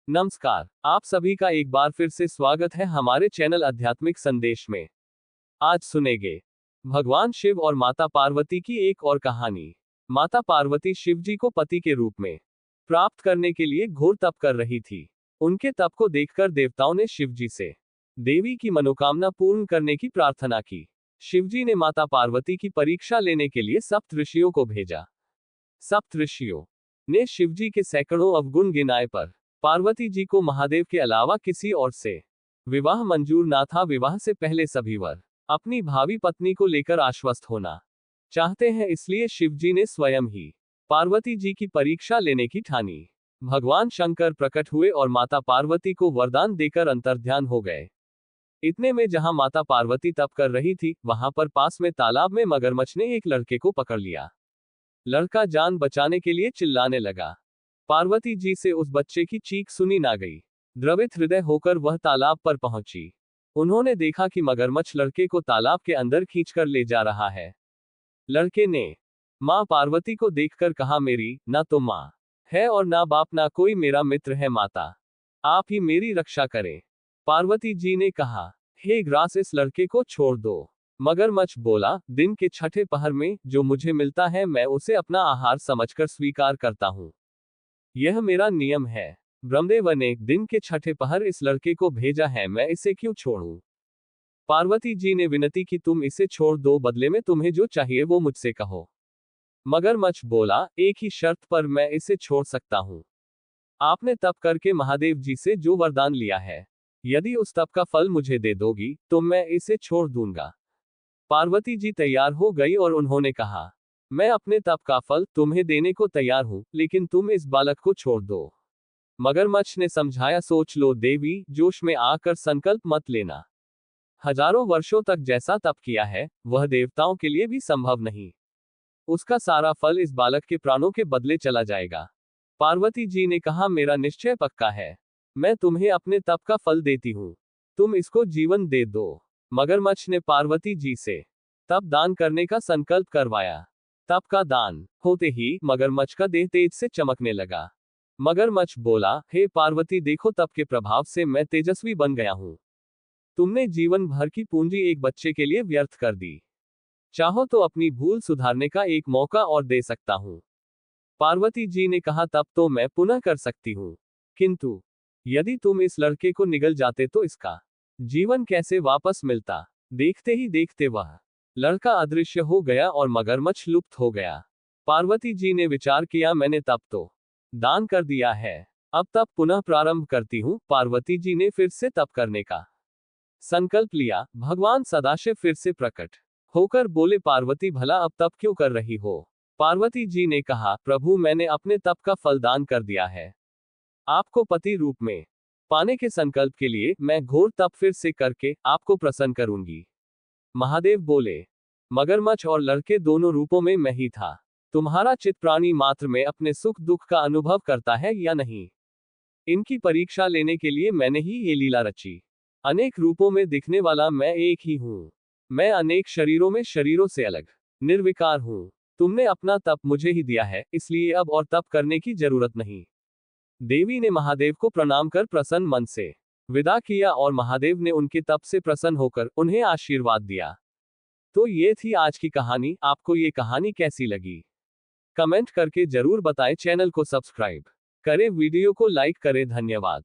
नमस्कार, आप सभी का एक बार फिर से स्वागत है हमारे चैनल आध्यात्मिक संदेश में। आज सुनेंगे भगवान शिव और माता पार्वती की एक और कहानी। माता पार्वती शिव जी को पति के रूप में प्राप्त करने के लिए घोर तप कर रही थी। उनके तप को देखकर देवताओं ने शिव जी से देवी की मनोकामना पूर्ण करने की प्रार्थना की। शिव जी ने माता पार्वती की परीक्षा लेने के लिए सप्तऋषियों को भेजा। सप्तऋषियों ने शिव जी के सैकड़ों अवगुण गिनाए पर पार्वती जी को महादेव के अलावा किसी और से विवाह मंजूर ना था। विवाह से पहले सभी वर अपनी भावी पत्नी को लेकर आश्वस्त होना चाहते हैं, इसलिए शिव जी ने स्वयं ही पार्वती जी की परीक्षा लेने की ठानी। भगवान शंकर प्रकट हुए और माता पार्वती को वरदान देकर अंतर्ध्यान हो गए। इतने में जहां माता पार्वती तप कर रही थी, वहां पर पास में तालाब में मगरमच्छ ने एक लड़के को पकड़ लिया। लड़का जान बचाने के लिए चिल्लाने लगा। पार्वती जी से उस बच्चे की चीख सुनी ना गई। द्रवित हृदय होकर वह तालाब पर पहुंची। उन्होंने देखा कि मगरमच्छ लड़के को तालाब के अंदर खींचकर ले जा रहा है। लड़के ने मां पार्वती को देखकर कहा, मेरी ना तो मां है और ना बाप, ना कोई मेरा मित्र है। माता, आप ही मेरी रक्षा करें। पार्वती जी ने कहा, हे ग्रास, इस लड़के को छोड़ दो। मगरमच्छ बोला, दिन के छठे पहर में जो मुझे मिलता है मैं उसे अपना आहार समझकर स्वीकार करता हूं। यह मेरा नियम है। ब्रह्मदेव ने दिन के छठे पहर इस लड़के को भेजा है, मैं इसे क्यों छोड़ूं? पार्वती जी ने विनती की, तुम इसे छोड़ दो, बदले में तुम्हें जो चाहिए वो मुझसे कहो। मगरमच्छ बोला, एक ही शर्त पर मैं इसे छोड़ सकता हूं। आपने तप करके महादेव जी से जो वरदान लिया है, यदि उस तप का फल मुझे दे दोगी तो मैं इसे छोड़ दूंगा। पार्वती जी तैयार हो गई और उन्होंने कहा, मैं अपने तप का फल तुम्हें देने को तैयार हूं, लेकिन तुम इस बालक को छोड़ दो। मगरमच्छ ने समझाया, सोच लो देवी, जोश में आकर संकल्प मत लेना। हजारों वर्षों तक जैसा तप किया है वह देवताओं के लिए भी संभव नहीं। उसका सारा फल इस बालक के प्राणों के बदले चला जाएगा। पार्वती जी ने कहा, मेरा निश्चय पक्का है, मैं तुम्हें अपने तप का फल देती हूं, तुम इसको जीवन दे दो। मगरमच्छ ने पार्वती जी से तप दान करने का संकल्प करवाया। तप का दान होते ही मगरमच्छ का देह तेज से चमकने लगा। मगरमच्छ बोला, हे पार्वती, देखो तप के प्रभाव से मैं तेजस्वी बन गया हूं। तुमने जीवन भर की पूंजी एक बच्चे के लिए व्यर्थ कर दी। चाहो तो अपनी भूल सुधारने का एक मौका और दे सकता हूं। पार्वती जी ने कहा, तब तो मैं पुनः कर सकती हूं, किंतु यदि तुम इस लड़के को निगल जाते तो इसका जीवन कैसे वापस मिलता? देखते ही देखते वह लड़का अदृश्य हो गया और मगरमच्छ लुप्त हो गया। पार्वती जी ने विचार किया, मैंने तप तो दान कर दिया है, अब तप पुनः प्रारंभ करती हूं। पार्वती जी ने फिर से तप करने का संकल्प लिया। भगवान सदाशिव फिर से प्रकट होकर बोले, पार्वती, भला अब तप क्यों कर रही हो? पार्वती जी ने कहा, प्रभु, मैंने अपने तप का फल दान कर दिया है। आपको पति रूप में पाने के संकल्प के लिए मैं घोर तप फिर से करके आपको प्रसन्न करूंगी। महादेव बोले, मगरमच्छ और लड़के दोनों रूपों में मैं ही था। तुम्हारा चित्त प्राणी मात्र में अपने सुख दुख का अनुभव करता है या नहीं? इनकी परीक्षा लेने के लिए मैंने ही ये लीला रची। अनेक रूपों में दिखने वाला मैं एक ही हूं। मैं अनेक शरीरों में शरीरों से अलग निर्विकार हूं। तुमने अपना तप मुझे ही दिया है, इसलिए अब और तप करने की जरूरत नहीं। देवी ने महादेव को प्रणाम कर प्रसन्न मन से विदा किया और महादेव ने उनके तप से प्रसन्न होकर उन्हें आशीर्वाद दिया। तो ये थी आज की कहानी। आपको ये कहानी कैसी लगी? कमेंट करके जरूर बताएं। चैनल को सब्सक्राइब करें, वीडियो को लाइक करें। धन्यवाद।